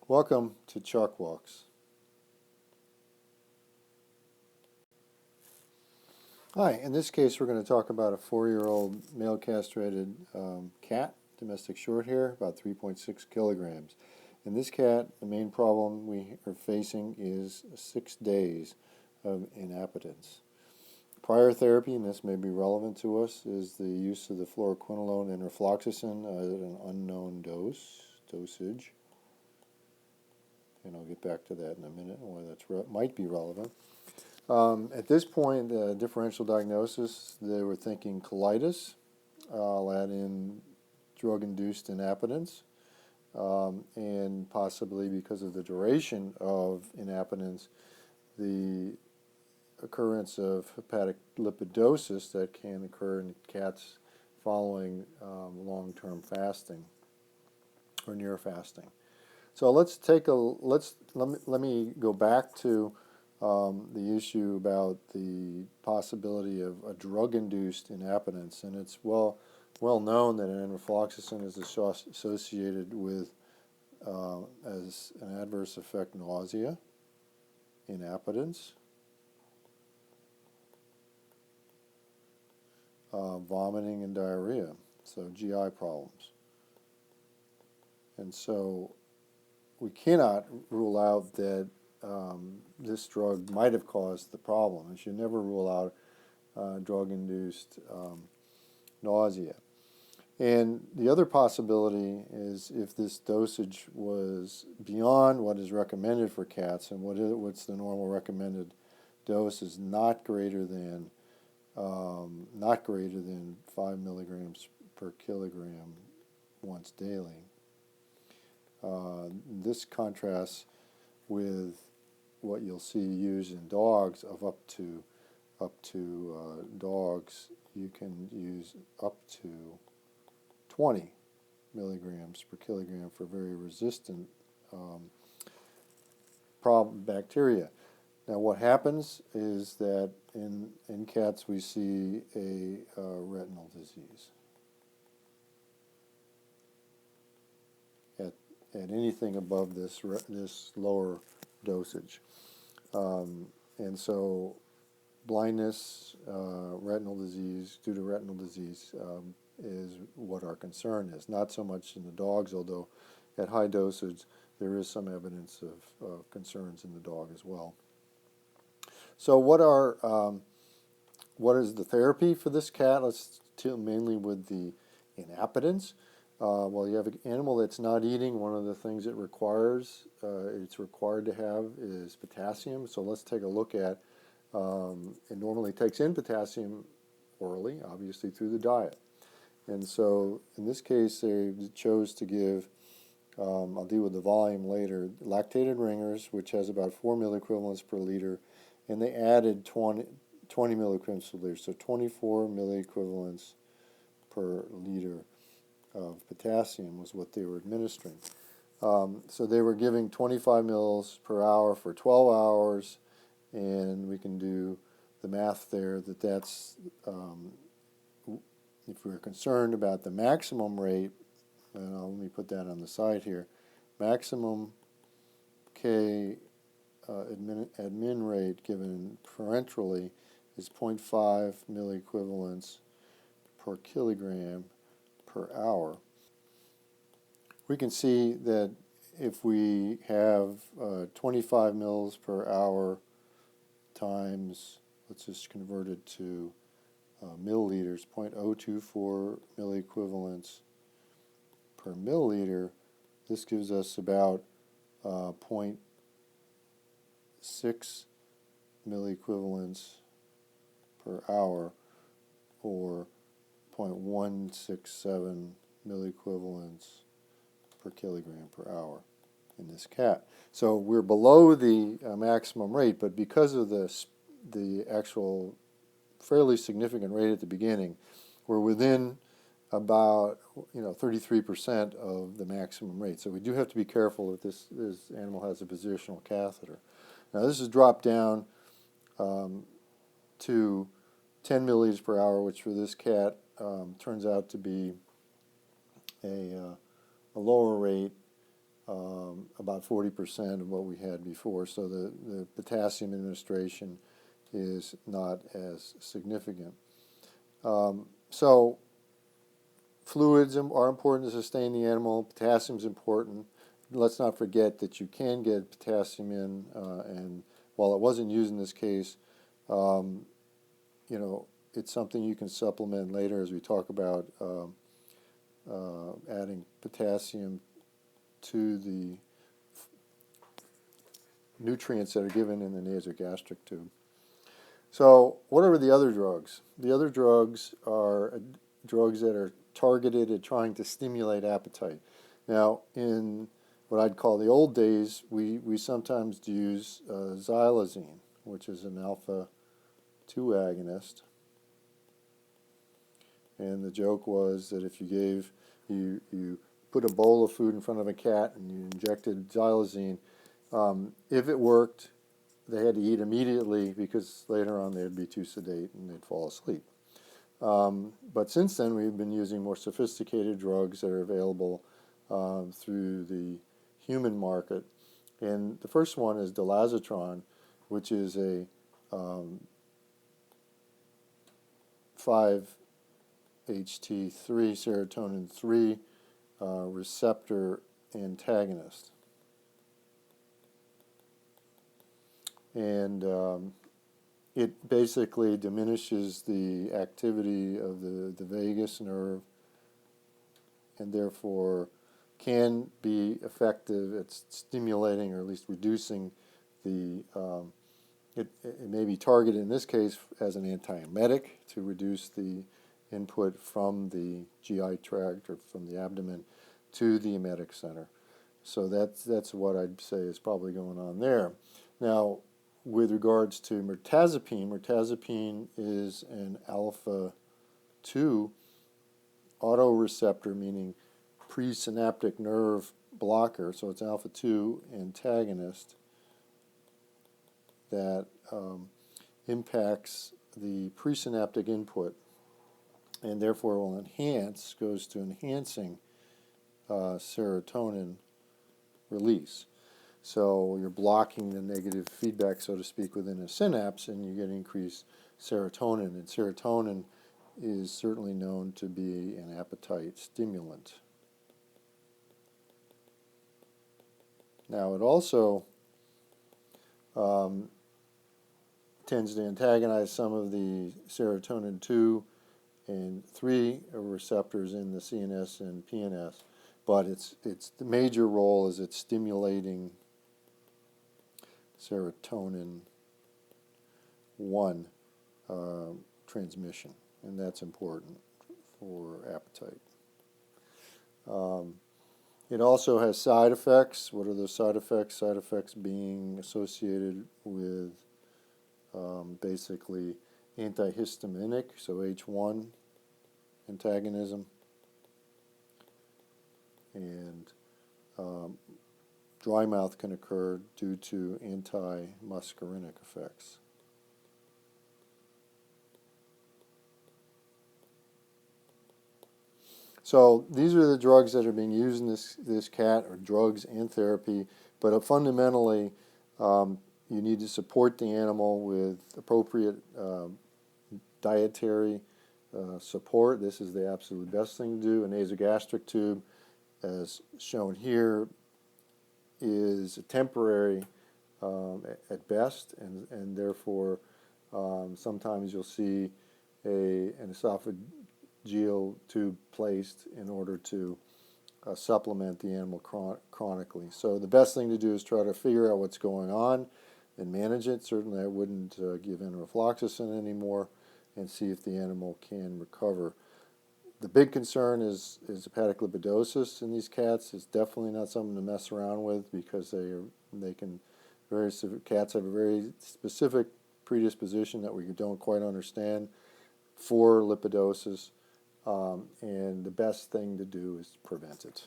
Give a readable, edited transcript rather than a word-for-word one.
Welcome to Chalk Walks. Hi, in this case we're going to talk about a 4-year-old male castrated cat, domestic shorthair, about 3.6 kilograms. In this cat, the main problem we are facing is 6 days of inappetence. Prior therapy, and this may be relevant to us, is the use of the fluoroquinolone and rofloxacin at an unknown dosage. And I'll get back to that in a minute, why that might be relevant. At this point, differential diagnosis, they were thinking colitis. I'll add in drug-induced inappetence, and possibly because of the duration of inappetence, the occurrence of hepatic lipidosis that can occur in cats following long-term fasting or near fasting. So let me go back to the issue about the possibility of a drug-induced inappetence, and it's well known that enrofloxacin is associated with as an adverse effect nausea, inappetence, vomiting and diarrhea, so GI problems. And so we cannot rule out that this drug might have caused the problem. You should never rule out drug-induced nausea. And the other possibility is if this dosage was beyond what is recommended for cats, and what's the normal recommended dose is not greater than 5 milligrams per kilogram once daily. This contrasts with what you'll see used in dogs of up to dogs. You can use up to 20 milligrams per kilogram for very resistant problem bacteria. Now, what happens is that in cats we see a retinal disease at anything above this lower dosage, and so blindness, retinal disease due to retinal disease is what our concern is. Not so much in the dogs, although at high dosage there is some evidence of concerns in the dog as well. So what is the therapy for this cat? Let's deal mainly with the inappetence. Well, you have an animal that's not eating. One of the things it's required to have is potassium. So let's take a look at, it normally takes in potassium orally, obviously through the diet. And so in this case, they chose to give, I'll deal with the volume later, lactated ringers, which has about 4 milliequivalents per liter, and they added 20 milliequivalents per liter, so 24 milliequivalents per liter of potassium was what they were administering. So they were giving 25 mils per hour for 12 hours, and we can do the math there that's, if we're concerned about the maximum rate, and let me put that on the side here, maximum K admin rate given parenterally is 0.5 milliequivalents per kilogram per hour. We can see that if we have 25 mils per hour times, let's just convert it to milliliters, 0.024 milliequivalents per milliliter, this gives us about 0.6 milliequivalents per hour, or 0.167 milliequivalents per kilogram per hour in this cat. So we're below the maximum rate, but because of the actual fairly significant rate at the beginning, we're within about 33% of the maximum rate. So we do have to be careful if this animal has a positional catheter. Now this is dropped down to 10 milliliters per hour, which for this cat turns out to be a lower rate about 40% of what we had before. So the potassium administration is not as significant. So fluids are important to sustain the animal. Potassium is important. Let's not forget that you can get potassium in, and while it wasn't used in this case, it's something you can supplement later as we talk about adding potassium to the nutrients that are given in the nasogastric tube. So what are the other drugs? The other drugs are drugs that are targeted at trying to stimulate appetite. Now, in what I'd call the old days, we sometimes use xylazine, which is an alpha-2 agonist. And the joke was that if you put a bowl of food in front of a cat and you injected xylazine, if it worked, they had to eat immediately because later on they'd be too sedate and they'd fall asleep. But since then, we've been using more sophisticated drugs that are available through the human market. And the first one is Diazotran, which is a 5-HT3 serotonin 3 receptor antagonist. And it basically diminishes the activity of the vagus nerve and therefore can be effective at stimulating or at least reducing the, it may be targeted in this case as an antiemetic to reduce the input from the GI tract or from the abdomen to the emetic center. So that's what I'd say is probably going on there. Now, with regards to mirtazapine is an alpha-2 autoreceptor, meaning presynaptic nerve blocker, so it's alpha-2 antagonist that impacts the presynaptic input and therefore will goes to enhancing serotonin release. So you're blocking the negative feedback, so to speak, within a synapse, and you get increased serotonin. And serotonin is certainly known to be an appetite stimulant. Now, it also tends to antagonize some of the serotonin 2 and 3 receptors in the CNS and PNS, but its the major role is it's stimulating serotonin 1 transmission, and that's important for appetite. It also has side effects. What are those side effects? Side effects being associated with basically antihistaminic, so H1 antagonism, and dry mouth can occur due to anti-muscarinic effects. So these are the drugs that are being used in this cat, or drugs and therapy, but fundamentally you need to support the animal with appropriate dietary support. This is the absolute best thing to do. A nasogastric tube, as shown here, is temporary at best, and therefore sometimes you'll see an esophageal tube placed in order to supplement the animal chronically. So the best thing to do is try to figure out what's going on and manage it. Certainly I wouldn't give enrofloxacin anymore, and see if the animal can recover. The big concern is hepatic lipidosis in these cats. It's definitely not something to mess around with because cats have a very specific predisposition that we don't quite understand for lipidosis, and the best thing to do is prevent it.